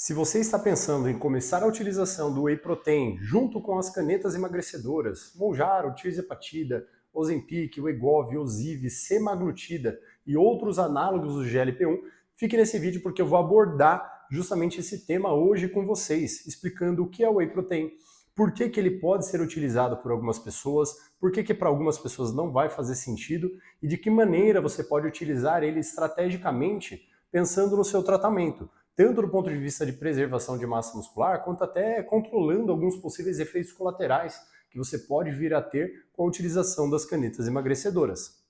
Se você está pensando em começar a utilização do Whey Protein junto com as canetas emagrecedoras, Mounjaro, Tirzepatida, Ozempic, Wegovy, Ozivy, semaglutida e outros análogos do GLP-1, fique nesse vídeo porque eu vou abordar justamente esse tema hoje com vocês, explicando o que é o Whey Protein, por que ele pode ser utilizado por algumas pessoas, por que para algumas pessoas não vai fazer sentido e de que maneira você pode utilizar ele estrategicamente pensando no seu tratamento, tanto do ponto de vista de preservação de massa muscular, quanto até controlando alguns possíveis efeitos colaterais que você pode vir a ter com a utilização das canetas emagrecedoras.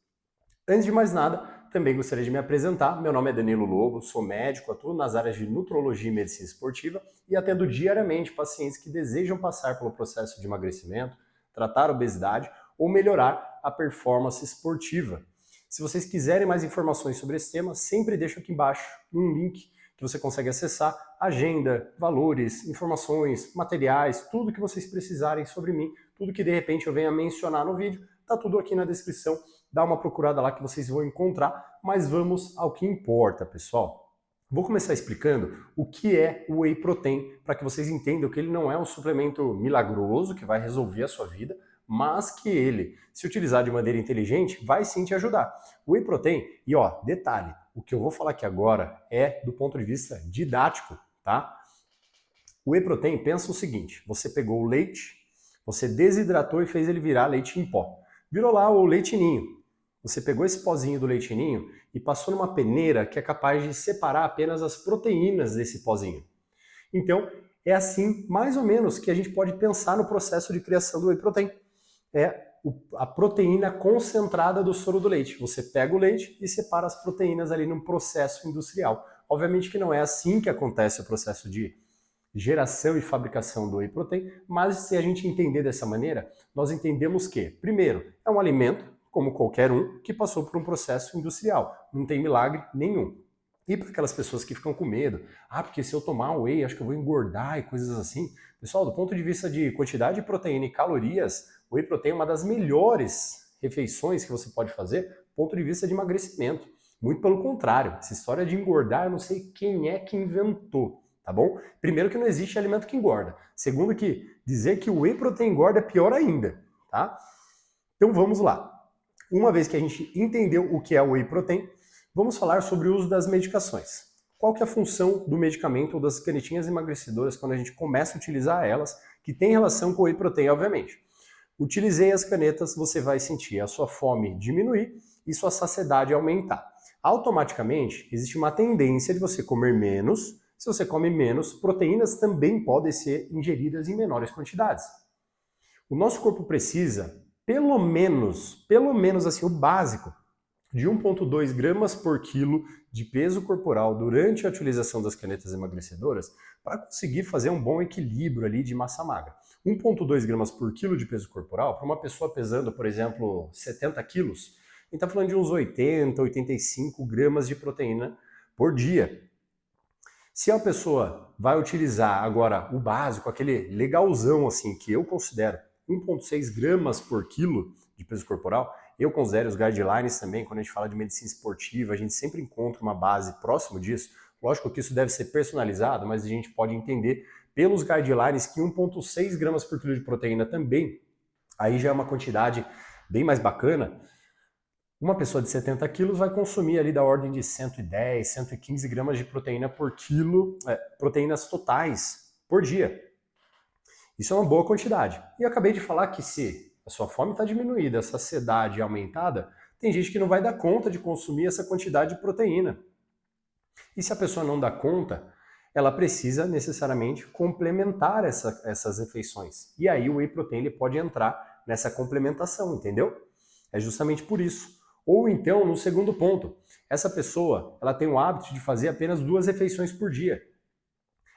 Antes de mais nada, também gostaria de me apresentar. Meu nome é Danilo Lobo, sou médico, atuo nas áreas de nutrologia e medicina esportiva e atendo diariamente pacientes que desejam passar pelo processo de emagrecimento, tratar a obesidade ou melhorar a performance esportiva. Se vocês quiserem mais informações sobre esse tema, sempre deixo aqui embaixo um link que você consegue acessar agenda, valores, informações, materiais, tudo que vocês precisarem sobre mim, tudo que de repente eu venha mencionar no vídeo, tá tudo aqui na descrição. Dá uma procurada lá que vocês vão encontrar, mas vamos ao que importa, pessoal. Vou começar explicando o que é o Whey Protein, para que vocês entendam que ele não é um suplemento milagroso que vai resolver a sua vida, mas que ele, se utilizar de maneira inteligente, vai sim te ajudar. O Whey Protein, e ó, detalhe, o que eu vou falar aqui agora é do ponto de vista didático, tá? O Whey Protein, pensa o seguinte, você pegou o leite, você desidratou e fez ele virar leite em pó. Virou lá o leite ninho. Você pegou esse pozinho do leite ninho e passou numa peneira que é capaz de separar apenas as proteínas desse pozinho. Então, é assim, mais ou menos, que a gente pode pensar no processo de criação do Whey Protein. É a proteína concentrada do soro do leite. Você pega o leite e separa as proteínas ali num processo industrial. Obviamente que não é assim que acontece o processo de geração e fabricação do Whey Protein, mas se a gente entender dessa maneira, nós entendemos que, primeiro, é um alimento, como qualquer um, que passou por um processo industrial. Não tem milagre nenhum. E para aquelas pessoas que ficam com medo, porque se eu tomar whey, acho que eu vou engordar e coisas assim. Pessoal, do ponto de vista de quantidade de proteína e calorias, o whey protein é uma das melhores refeições que você pode fazer do ponto de vista de emagrecimento. Muito pelo contrário, essa história de engordar, eu não sei quem é que inventou, tá bom? Primeiro que não existe alimento que engorda. Segundo que dizer que o whey protein engorda é pior ainda, tá? Então vamos lá. Uma vez que a gente entendeu o que é o whey protein, vamos falar sobre o uso das medicações. Qual que é a função do medicamento ou das canetinhas emagrecedoras quando a gente começa a utilizar elas, que tem relação com o whey protein, obviamente. Utilizei as canetas, você vai sentir a sua fome diminuir e sua saciedade aumentar. Automaticamente, existe uma tendência de você comer menos. Se você come menos, proteínas também podem ser ingeridas em menores quantidades. O nosso corpo precisa, pelo menos assim, o básico, de 1,2 gramas por quilo de peso corporal durante a utilização das canetas emagrecedoras para conseguir fazer um bom equilíbrio ali de massa magra. 1,2 gramas por quilo de peso corporal, para uma pessoa pesando, por exemplo, 70 quilos, a gente está falando de uns 80, 85 gramas de proteína por dia. Se a pessoa vai utilizar agora o básico, aquele legalzão assim, que eu considero 1,6 gramas por quilo de peso corporal, eu considero os guidelines também, quando a gente fala de medicina esportiva, a gente sempre encontra uma base próximo disso. Lógico que isso deve ser personalizado, mas a gente pode entender pelos guidelines que 1,6 gramas por quilo de proteína também, aí já é uma quantidade bem mais bacana. Uma pessoa de 70 quilos vai consumir ali da ordem de 110, 115 gramas de proteína por quilo, proteínas totais por dia. Isso é uma boa quantidade. E eu acabei de falar que se a sua fome está diminuída, a saciedade aumentada, tem gente que não vai dar conta de consumir essa quantidade de proteína. E se a pessoa não dá conta, ela precisa necessariamente complementar essas refeições. E aí o whey protein ele pode entrar nessa complementação, entendeu? É justamente por isso. Ou então, no segundo ponto, essa pessoa ela tem o hábito de fazer apenas 2 refeições por dia.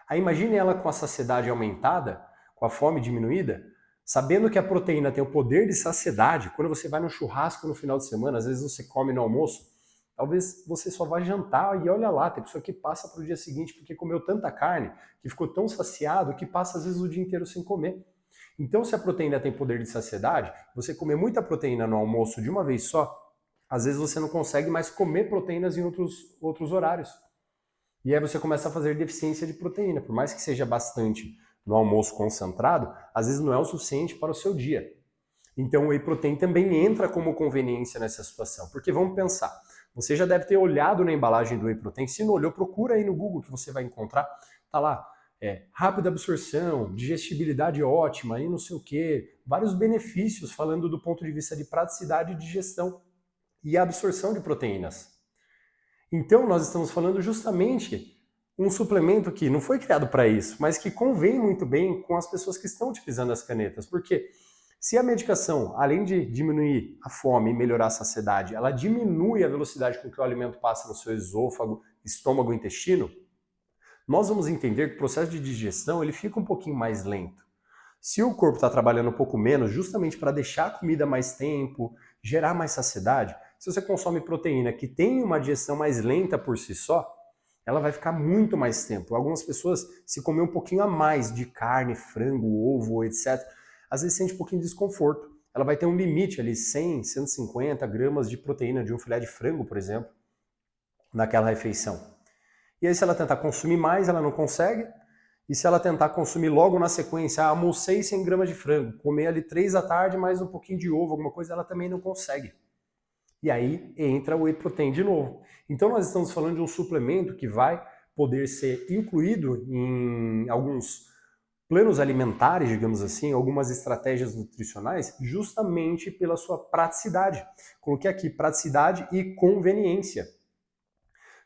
Aí imagine ela com a saciedade aumentada, com a fome diminuída, sabendo que a proteína tem o poder de saciedade. Quando você vai no churrasco no final de semana, às vezes você come no almoço, talvez você só vá jantar e olha lá, tem pessoa que passa para o dia seguinte porque comeu tanta carne, que ficou tão saciado, que passa às vezes o dia inteiro sem comer. Então, se a proteína tem poder de saciedade, você comer muita proteína no almoço de uma vez só, às vezes você não consegue mais comer proteínas em outros horários. E aí você começa a fazer deficiência de proteína, por mais que seja bastante no almoço concentrado, às vezes não é o suficiente para o seu dia. Então o whey protein também entra como conveniência nessa situação, porque vamos pensar, você já deve ter olhado na embalagem do whey protein, se não olhou, procura aí no Google que você vai encontrar, tá lá, rápida absorção, digestibilidade ótima e não sei o que, vários benefícios falando do ponto de vista de praticidade de digestão e absorção de proteínas. Então nós estamos falando justamente um suplemento que não foi criado para isso, mas que convém muito bem com as pessoas que estão utilizando as canetas, porque se a medicação, além de diminuir a fome e melhorar a saciedade, ela diminui a velocidade com que o alimento passa no seu esôfago, estômago e intestino, nós vamos entender que o processo de digestão ele fica um pouquinho mais lento. Se o corpo está trabalhando um pouco menos, justamente para deixar a comida mais tempo, gerar mais saciedade, se você consome proteína que tem uma digestão mais lenta por si só, ela vai ficar muito mais tempo. Algumas pessoas, se comer um pouquinho a mais de carne, frango, ovo, etc., às vezes sente um pouquinho de desconforto. Ela vai ter um limite ali, 100, 150 gramas de proteína de um filé de frango, por exemplo, naquela refeição. E aí se ela tentar consumir mais, ela não consegue. E se ela tentar consumir logo na sequência, almocei 100 gramas de frango, comer ali 3 da tarde, mais um pouquinho de ovo, alguma coisa, ela também não consegue. E aí entra o whey protein de novo. Então nós estamos falando de um suplemento que vai poder ser incluído em alguns planos alimentares, digamos assim, algumas estratégias nutricionais, justamente pela sua praticidade. Coloquei aqui praticidade e conveniência.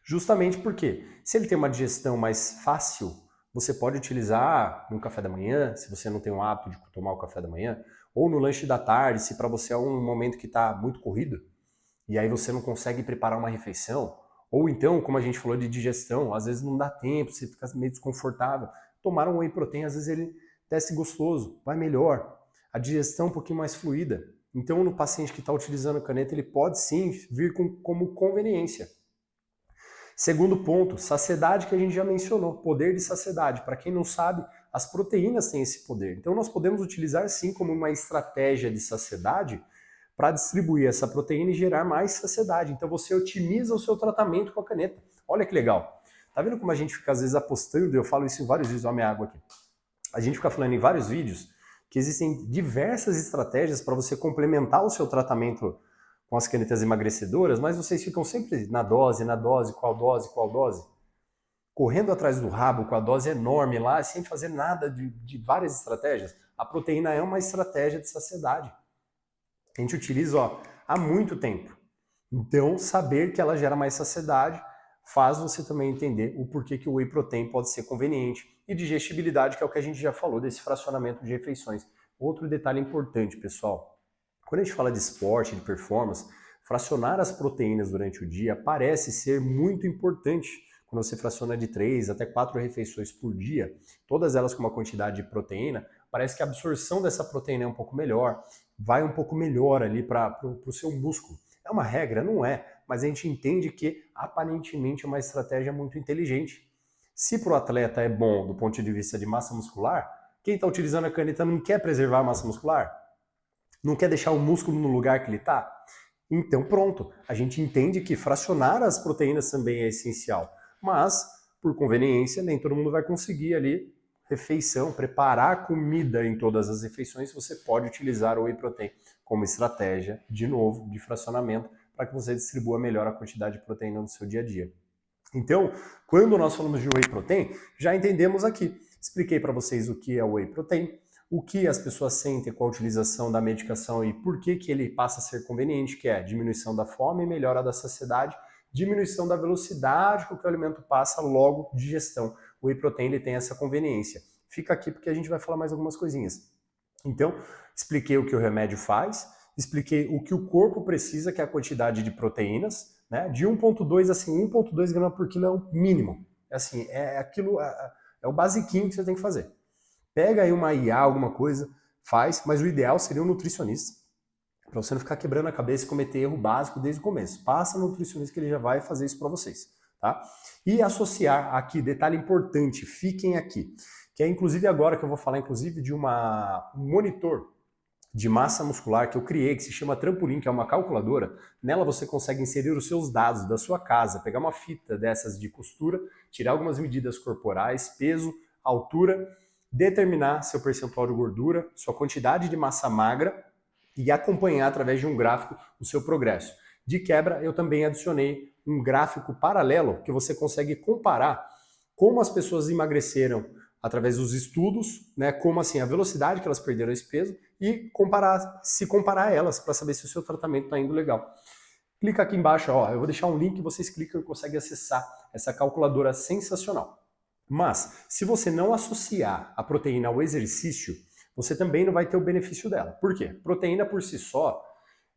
Justamente porque, se ele tem uma digestão mais fácil, você pode utilizar no café da manhã, se você não tem o hábito de tomar o café da manhã, ou no lanche da tarde, se para você é um momento que está muito corrido, e aí você não consegue preparar uma refeição, ou então, como a gente falou de digestão, às vezes não dá tempo, você fica meio desconfortável. Tomar um whey protein, às vezes ele desce gostoso, vai melhor. A digestão é um pouquinho mais fluida. Então, no paciente que está utilizando a caneta, ele pode sim vir como conveniência. Segundo ponto, saciedade que a gente já mencionou, poder de saciedade. Para quem não sabe, as proteínas têm esse poder. Então nós podemos utilizar sim como uma estratégia de saciedade para distribuir essa proteína e gerar mais saciedade. Então você otimiza o seu tratamento com a caneta. Olha que legal. Tá vendo como a gente fica às vezes apostando, eu falo isso em vários vídeos, olha a minha água aqui. A gente fica falando em vários vídeos que existem diversas estratégias para você complementar o seu tratamento com as canetas emagrecedoras, mas vocês ficam sempre na dose, qual dose, qual dose, correndo atrás do rabo com a dose enorme lá, sem fazer nada de várias estratégias. A proteína é uma estratégia de saciedade. A gente utiliza há muito tempo. Então, saber que ela gera mais saciedade faz você também entender o porquê que o whey protein pode ser conveniente. E digestibilidade, que é o que a gente já falou desse fracionamento de refeições. Outro detalhe importante, pessoal, quando a gente fala de esporte, de performance, fracionar as proteínas durante o dia parece ser muito importante. Quando você fraciona de 3 até 4 refeições por dia, todas elas com uma quantidade de proteína, parece que a absorção dessa proteína é um pouco melhor, vai um pouco melhor ali para o seu músculo. É uma regra? Não é, mas a gente entende que aparentemente é uma estratégia muito inteligente. Se para o atleta é bom do ponto de vista de massa muscular, quem está utilizando a caneta não quer preservar a massa muscular? Não quer deixar o músculo no lugar que ele está? Então pronto, a gente entende que fracionar as proteínas também é essencial, mas por conveniência nem todo mundo vai conseguir ali refeição, preparar a comida em todas as refeições, você pode utilizar o whey protein como estratégia, de novo, de fracionamento, para que você distribua melhor a quantidade de proteína no seu dia a dia. Então, quando nós falamos de whey protein, já entendemos aqui. Expliquei para vocês o que é o whey protein, o que as pessoas sentem com a utilização da medicação e por que ele passa a ser conveniente, que é diminuição da fome, melhora da saciedade, diminuição da velocidade com que o alimento passa, logo digestão. O whey protein ele tem essa conveniência. Fica aqui porque a gente vai falar mais algumas coisinhas. Então, expliquei o que o remédio faz, expliquei o que o corpo precisa, que é a quantidade de proteínas, né? De 1,2 assim, 1,2 gramas por quilo é o mínimo. É assim, aquilo, é o basiquinho que você tem que fazer. Pega aí uma IA, alguma coisa, faz, mas o ideal seria um nutricionista. Para você não ficar quebrando a cabeça e cometer erro básico desde o começo. Passa no nutricionista que ele já vai fazer isso para vocês. Tá? E associar aqui, detalhe importante, fiquem aqui, que é inclusive agora que eu vou falar inclusive de um monitor de massa muscular que eu criei, que se chama Trampolim, que é uma calculadora. Nela você consegue inserir os seus dados da sua casa, pegar uma fita dessas de costura, tirar algumas medidas corporais, peso, altura, determinar seu percentual de gordura, sua quantidade de massa magra e acompanhar através de um gráfico o seu progresso. De quebra, eu também adicionei um gráfico paralelo que você consegue comparar como as pessoas emagreceram através dos estudos, né, como assim a velocidade que elas perderam esse peso e se comparar elas para saber se o seu tratamento está indo legal. Clica aqui embaixo, ó, eu vou deixar um link, vocês clicam e conseguem acessar essa calculadora sensacional. Mas, se você não associar a proteína ao exercício, você também não vai ter o benefício dela. Por quê? Proteína por si só,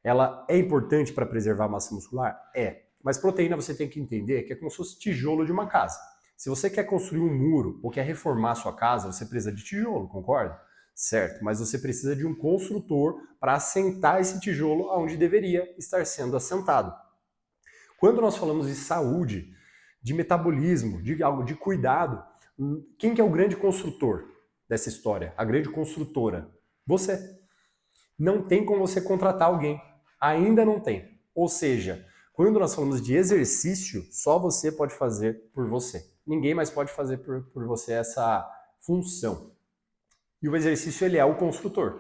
ela é importante para preservar a massa muscular? É. Mas proteína você tem que entender que é como se fosse tijolo de uma casa. Se você quer construir um muro ou quer reformar a sua casa, você precisa de tijolo, concorda? Certo, mas você precisa de um construtor para assentar esse tijolo onde deveria estar sendo assentado. Quando nós falamos de saúde, de metabolismo, de algo de cuidado, quem que é o grande construtor dessa história? A grande construtora? Você. Não tem como você contratar alguém. Ainda não tem. Ou seja, quando nós falamos de exercício, só você pode fazer por você. Ninguém mais pode fazer por você essa função. E o exercício, ele é o construtor.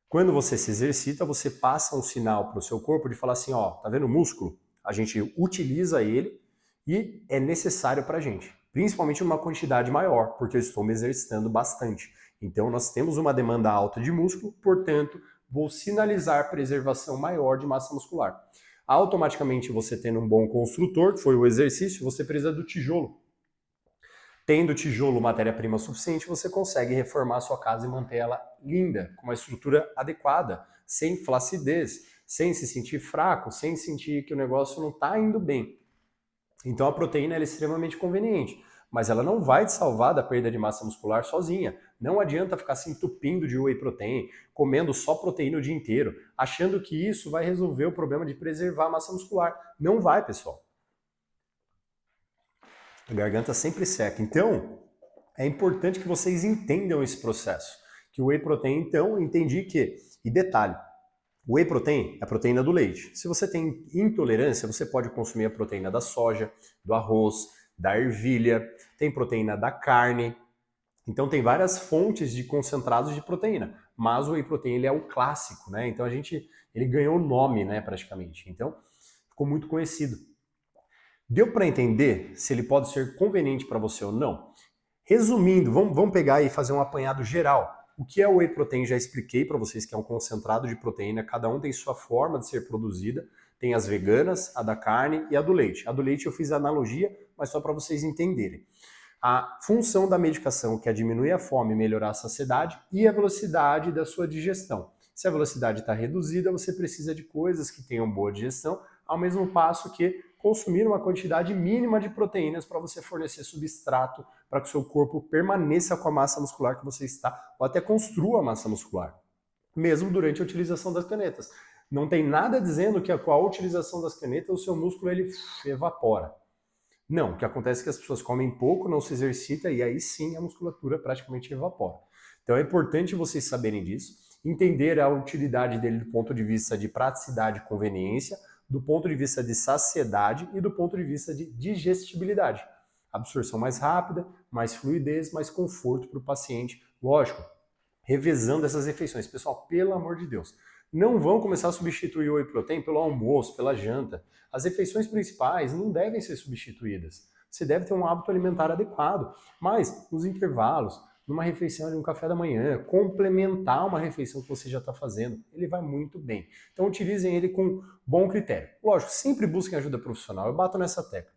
Quando você se exercita, você passa um sinal para o seu corpo de falar assim, ó, tá vendo o músculo? A gente utiliza ele e é necessário para a gente. Principalmente numa quantidade maior, porque eu estou me exercitando bastante. Então nós temos uma demanda alta de músculo, portanto, vou sinalizar preservação maior de massa muscular. Automaticamente você tendo um bom construtor, que foi o exercício, você precisa do tijolo. Tendo tijolo, matéria-prima suficiente, você consegue reformar a sua casa e manter ela linda, com uma estrutura adequada, sem flacidez, sem se sentir fraco, sem sentir que o negócio não está indo bem. Então a proteína é extremamente conveniente, mas ela não vai te salvar da perda de massa muscular sozinha. Não adianta ficar se entupindo de whey protein, comendo só proteína o dia inteiro, achando que isso vai resolver o problema de preservar a massa muscular. Não vai, pessoal. A garganta sempre seca. Então, é importante que vocês entendam esse processo. Que o whey protein, então, entendi que, e detalhe, o whey protein é a proteína do leite. Se você tem intolerância, você pode consumir a proteína da soja, do arroz, da ervilha, tem proteína da carne. Então tem várias fontes de concentrados de proteína, mas o whey protein ele é o clássico, né? Então ele ganhou o nome, né, praticamente. Então ficou muito conhecido. Deu para entender se ele pode ser conveniente para você ou não? Resumindo, vamos pegar e fazer um apanhado geral. O que é o whey protein? Já expliquei para vocês que é um concentrado de proteína, cada um tem sua forma de ser produzida. Tem as veganas, a da carne e a do leite. A do leite eu fiz a analogia, mas só para vocês entenderem. A função da medicação, que é diminuir a fome, melhorar a saciedade e a velocidade da sua digestão. Se a velocidade está reduzida, você precisa de coisas que tenham boa digestão, ao mesmo passo que consumir uma quantidade mínima de proteínas para você fornecer substrato para que o seu corpo permaneça com a massa muscular que você está, ou até construa a massa muscular, mesmo durante a utilização das canetas. Não tem nada dizendo que com a utilização das canetas o seu músculo ele evapora. Não, o que acontece é que as pessoas comem pouco, não se exercitam e aí sim a musculatura praticamente evapora. Então é importante vocês saberem disso, entender a utilidade dele do ponto de vista de praticidade e conveniência, do ponto de vista de saciedade e do ponto de vista de digestibilidade. Absorção mais rápida, mais fluidez, mais conforto para o paciente. Lógico, revezando essas refeições. Pessoal, pelo amor de Deus, não vão começar a substituir o whey protein pelo almoço, pela janta. As refeições principais não devem ser substituídas. Você deve ter um hábito alimentar adequado, mas nos intervalos, numa refeição de um café da manhã, complementar uma refeição que você já está fazendo, ele vai muito bem. Então utilizem ele com bom critério. Lógico, sempre busquem ajuda profissional, eu bato nessa tecla.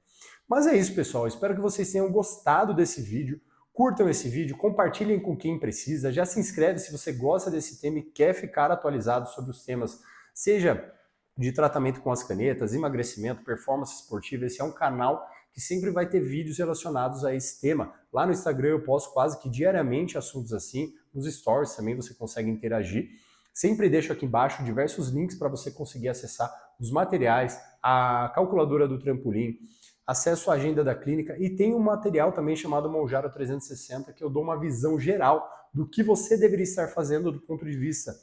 Mas é isso, pessoal. Espero que vocês tenham gostado desse vídeo. Curtam esse vídeo, compartilhem com quem precisa, já se inscreve se você gosta desse tema e quer ficar atualizado sobre os temas, seja de tratamento com as canetas, emagrecimento, performance esportiva. Esse é um canal que sempre vai ter vídeos relacionados a esse tema. Lá no Instagram eu posto quase que diariamente assuntos assim, nos stories também você consegue interagir. Sempre deixo aqui embaixo diversos links para você conseguir acessar os materiais, a calculadora do trampolim, acesso à agenda da clínica e tem um material também chamado Mounjaro 360 que eu dou uma visão geral do que você deveria estar fazendo do ponto de vista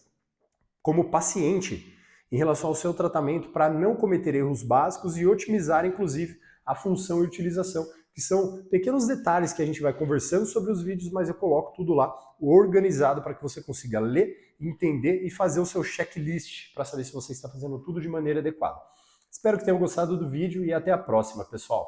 como paciente em relação ao seu tratamento para não cometer erros básicos e otimizar, inclusive, a função e utilização, que são pequenos detalhes que a gente vai conversando sobre os vídeos, mas eu coloco tudo lá organizado para que você consiga ler, entender e fazer o seu checklist para saber se você está fazendo tudo de maneira adequada. Espero que tenham gostado do vídeo e até a próxima, pessoal!